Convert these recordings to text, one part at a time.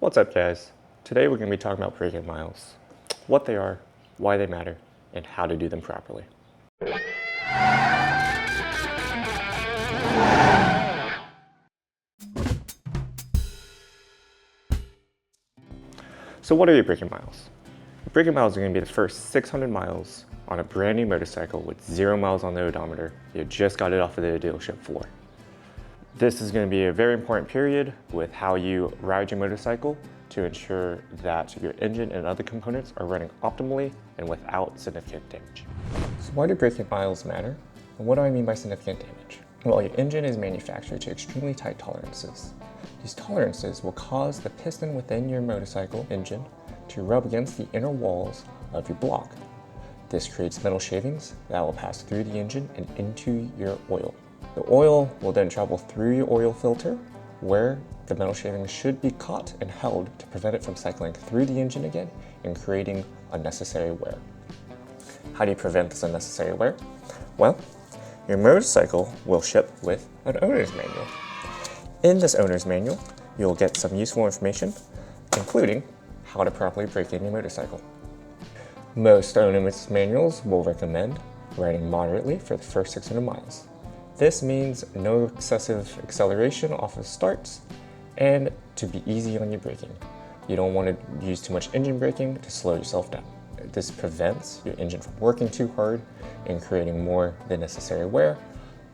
What's up, guys? Today we're going to be talking about break-in miles, what they are, why they matter, and how to do them properly. So what are your break-in miles? Break-in miles are going to be the first 600 miles on a brand new motorcycle with 0 miles on the odometer. You just got it off of the dealership floor. This is going to be a very important period with how you ride your motorcycle to ensure that your engine and other components are running optimally and without significant damage. So why do break-in miles matter? And what do I mean by significant damage? Well, your engine is manufactured to extremely tight tolerances. These tolerances will cause the piston within your motorcycle engine to rub against the inner walls of your block. This creates metal shavings that will pass through the engine and into your oil. The oil will then travel through your oil filter, where the metal shavings should be caught and held to prevent it from cycling through the engine again and creating unnecessary wear. How do you prevent this unnecessary wear? Well, your motorcycle will ship with an owner's manual. In this owner's manual, you'll get some useful information, including how to properly break in your motorcycle. Most owner's manuals will recommend riding moderately for the first 600 miles. This means no excessive acceleration off of starts and to be easy on your braking. You don't want to use too much engine braking to slow yourself down. This prevents your engine from working too hard and creating more than necessary wear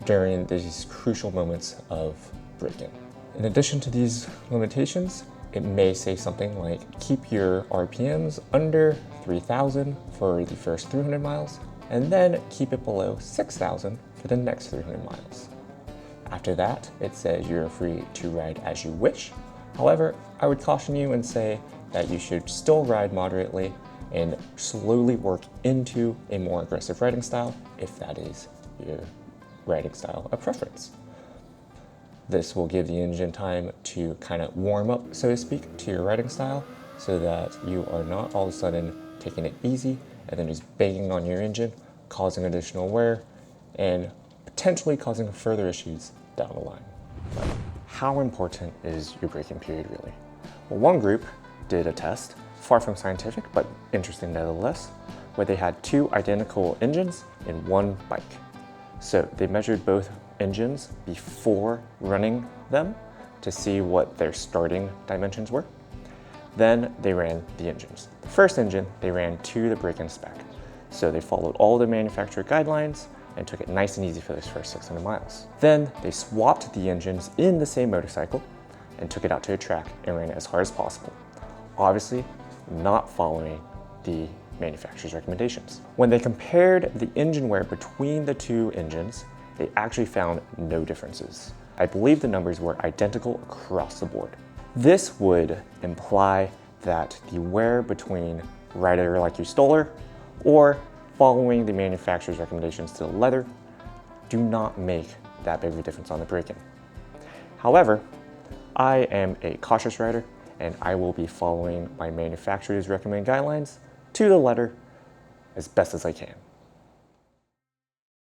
during these crucial moments of braking. In addition to these limitations, it may say something like keep your RPMs under 3,000 for the first 300 miles and then keep it below 6,000 for the next 300 miles. After that, it says you're free to ride as you wish. However, I would caution you and say that you should still ride moderately and slowly work into a more aggressive riding style if that is your riding style of preference. This will give the engine time to kind of warm up, so to speak, to your riding style so that you are not all of a sudden taking it easy and then just banging on your engine, causing additional wear and potentially causing further issues down the line. How important is your braking period really? Well, one group did a test, far from scientific, but interesting nevertheless, where they had 2 identical engines in one bike. So they measured both engines before running them to see what their starting dimensions were. Then they ran the engines. The first engine they ran to the break-in spec. So they followed all the manufacturer guidelines and took it nice and easy for those first 600 miles. Then they swapped the engines in the same motorcycle and took it out to a track and ran it as hard as possible. Obviously, not following the manufacturer's recommendations. When they compared the engine wear between the 2 engines, they actually found no differences. I believe the numbers were identical across the board. This would imply that the wear between rider like your Stoller or following the manufacturer's recommendations to the leather do not make that big of a difference on the braking. However, I am a cautious rider and I will be following my manufacturer's recommended guidelines to the letter as best as I can.